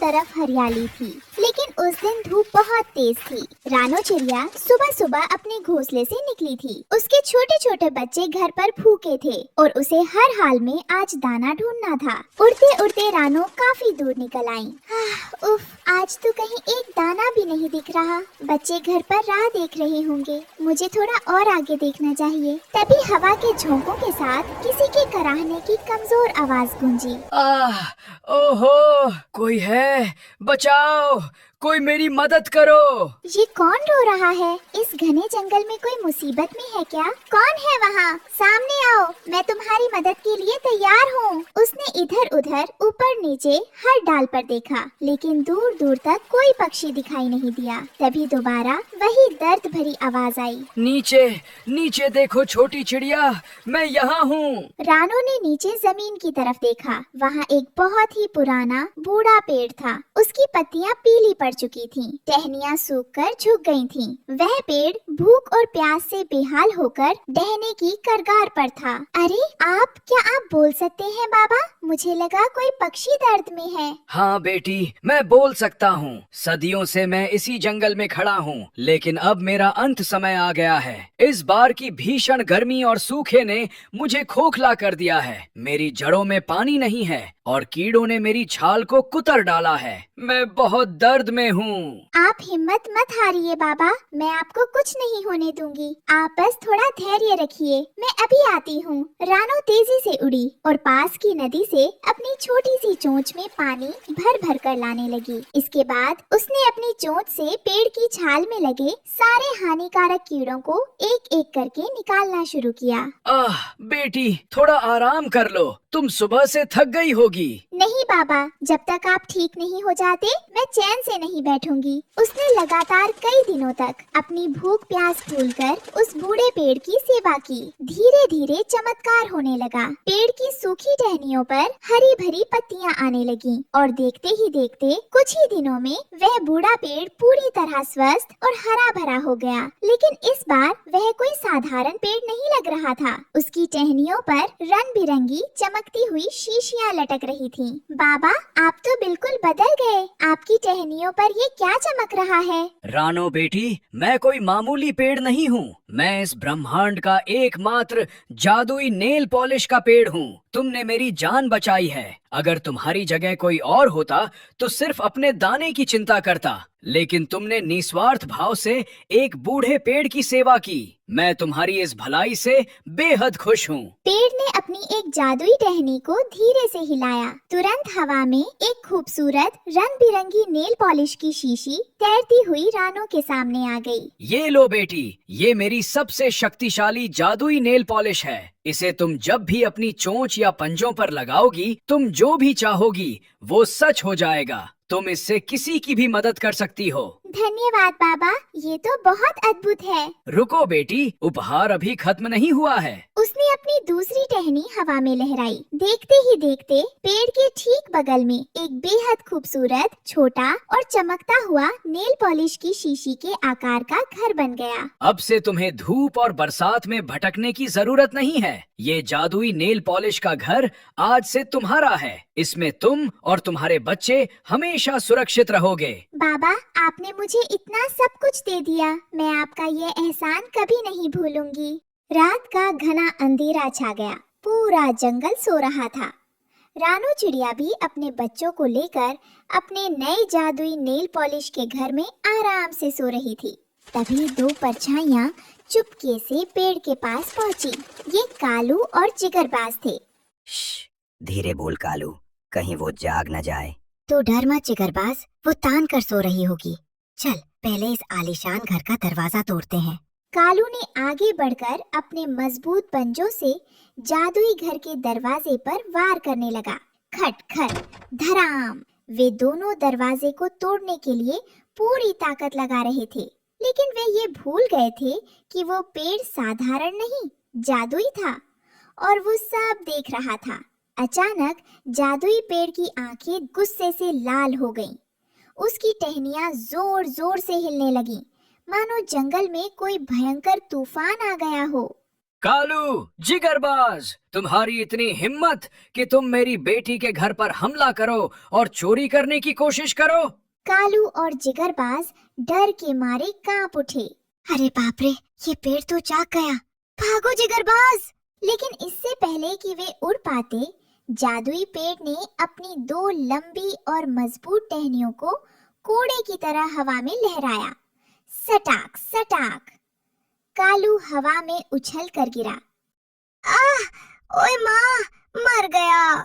तरफ हरियाली थी, लेकिन उस दिन धूप बहुत तेज थी। रानो चिड़िया सुबह सुबह अपने घोंसले से निकली थी। उसके छोटे छोटे बच्चे घर पर भूखे थे और उसे हर हाल में आज दाना ढूंढना था। उड़ते उड़ते रानो काफी दूर निकल आई। उफ, आज तो कहीं एक दाना भी नहीं दिख रहा। बच्चे घर पर राह देख रहे होंगे, मुझे थोड़ा और आगे देखना चाहिए। तभी हवा के झोंकों के साथ किसी के कराहने की कमजोर आवाज गूंजी। ओहो, कोई है? बचाओ, कोई मेरी मदद करो। ये कौन रो रहा है? इस घने जंगल में कोई मुसीबत में है क्या? कौन है वहाँ? सामने आओ, मैं तुम्हारी मदद के लिए तैयार हूँ। उसने इधर उधर ऊपर नीचे हर डाल पर देखा, लेकिन दूर दूर तक कोई पक्षी दिखाई नहीं दिया। तभी दोबारा वही दर्द भरी आवाज आई। नीचे नीचे देखो छोटी चिड़िया, मैं यहाँ हूँ। रानो ने नीचे जमीन की तरफ देखा। वहाँ एक बहुत ही पुराना बूढ़ा पेड़ था। उसकी पत्तियां पीली पड़ चुकी थीं, टहनियां सूखकर झुक गई थीं। वह पेड़ भूख और प्यास से बेहाल होकर ढहने की कगार पर था। अरे क्या आप बोल सकते हैं बाबा? मुझे लगा कोई पक्षी दर्द में है। हाँ बेटी, मैं बोल सकता हूँ। सदियों से मैं इसी जंगल में खड़ा हूँ, लेकिन अब मेरा अंत समय आ गया है। इस बार की भीषण गर्मी और सूखे ने मुझे खोखला कर दिया है। मेरी जड़ों में पानी नहीं है और कीड़ों ने मेरी छाल को कुतर डाला है। मैं बहुत दर्द में हूँ। आप हिम्मत मत हारिए बाबा, मैं आपको कुछ नहीं होने दूंगी। आप बस थोड़ा धैर्य रखिए, मैं अभी आती हूँ। रानो तेजी से उड़ी और पास की नदी से अपनी छोटी सी चोंच में पानी भर भर कर लाने लगी। इसके बाद उसने अपनी चोंच से पेड़ की छाल में लगे सारे हानिकारक कीड़ों को एक एक करके निकालना शुरू किया। बेटी, थोड़ा आराम कर लो, तुम सुबह से थक गई होगी। नहीं बाबा, जब तक आप ठीक नहीं हो जाते मैं चैन से नहीं बैठूंगी। उसने लगातार कई दिनों तक अपनी भूख प्यास भूलकर उस बूढ़े पेड़ की सेवा की। धीरे धीरे चमत्कार होने लगा। पेड़ की सूखी टहनियों पर हरी भरी पत्तियां आने लगी और देखते ही देखते कुछ ही दिनों में वह बूढ़ा पेड़ पूरी तरह स्वस्थ और हरा भरा हो गया। लेकिन इस बार वह कोई साधारण पेड़ नहीं लग रहा था। उसकी टहनियों पर रंग बिरंगी चमकती हुई शीशियां लटक रही थीं। बाबा, आप तो बिल्कुल बदल गए। आपकी टहनियों पर ये क्या चमक रहा है? रानो बेटी, मैं कोई मामूली पेड़ नहीं हूँ। मैं इस ब्रह्मांड का एकमात्र जादुई नेल पॉलिश का पेड़ हूँ। तुमने मेरी जान बचाई है। अगर तुम्हारी जगह कोई और होता तो सिर्फ अपने दाने की चिंता करता, लेकिन तुमने निस्वार्थ भाव से एक बूढ़े पेड़ की सेवा की। मैं तुम्हारी इस भलाई से बेहद खुश हूँ। पेड़ ने अपनी एक जादुई टहनी को धीरे से हिलाया। तुरंत हवा में एक खूबसूरत रंग बिरंगी नेल पॉलिश की शीशी तैरती हुई रानो के सामने आ गई। ये लो बेटी, ये मेरी सबसे शक्तिशाली जादुई नेल पॉलिश है। इसे तुम जब भी अपनी चोंच या पंजों पर लगाओगी, तुम जो भी चाहोगी वो सच हो जाएगा। तुम इससे किसी की भी मदद कर सकती हो। धन्यवाद बाबा, ये तो बहुत अद्भुत है। रुको बेटी, उपहार अभी खत्म नहीं हुआ है। उसने अपनी दूसरी टहनी हवा में लहराई। देखते ही देखते पेड़ के ठीक बगल में एक बेहद खूबसूरत छोटा और चमकता हुआ नेल पॉलिश की शीशी के आकार का घर बन गया। अब से तुम्हें धूप और बरसात में भटकने की जरूरत नहीं है। ये जादुई नेल पॉलिश का घर आज से तुम्हारा है। इसमें तुम और तुम्हारे बच्चे हमेशा सुरक्षित रहोगे। बाबा, आपने मुझे इतना सब कुछ दे दिया, मैं आपका ये एहसान कभी नहीं भूलूंगी। रात का घना अंधेरा छा गया। पूरा जंगल सो रहा था। रानो चिड़िया भी अपने बच्चों को लेकर अपने नए जादुई नेल पॉलिश के घर में आराम से सो रही थी। तभी दो परछाइयां चुपके से पेड़ के पास पहुंची। ये कालू और जिगरबाज थे। धीरे बोल कालू, कहीं वो जाग न जाए। तो डर मत जिगरबाज, वो तान कर सो रही होगी। चल पहले इस आलीशान घर का दरवाजा तोड़ते हैं। कालू ने आगे बढ़कर अपने मजबूत पंजों से जादुई घर के दरवाजे पर वार करने लगा। खट खट धड़ाम। वे दोनों दरवाजे को तोड़ने के लिए पूरी ताकत लगा रहे थे, लेकिन वे ये भूल गए थे कि वो पेड़ साधारण नहीं, जादुई था और वो सब देख रहा था। अचानक जादुई पेड़ की आंखें गुस्से से लाल हो गईं। उसकी टहनियां जोर जोर से हिलने लगीं, मानो जंगल में कोई भयंकर तूफान आ गया हो। कालू, जिगरबाज, तुम्हारी इतनी हिम्मत कि तुम मेरी बेटी के घर पर हमला करो और चोरी करने की कोशिश करो। कालू और जिगरबाज डर के मारे कांप उठे। अरे बाप रे, ये पेड़ तो जाग गया। भागो जिगरबाज! लेकिन इससे पहले कि वे उड़ पाते, जादुई पेड़ ने अपनी 2 लंबी और मजबूत टहनियों को कोड़े की तरह हवा में लहराया। सटाक सटाक, कालू हवा में उछल कर गिरा। आह! ओए माँ, मर गया।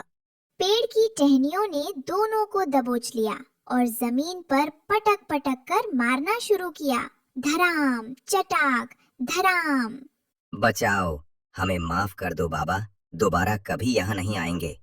पेड़ की टहनियों ने दोनों को दबोच लिया और जमीन पर पटक पटक कर मारना शुरू किया। धराम चटाक धराम। बचाओ, हमें माफ कर दो बाबा, दोबारा कभी यहाँ नहीं आएंगे।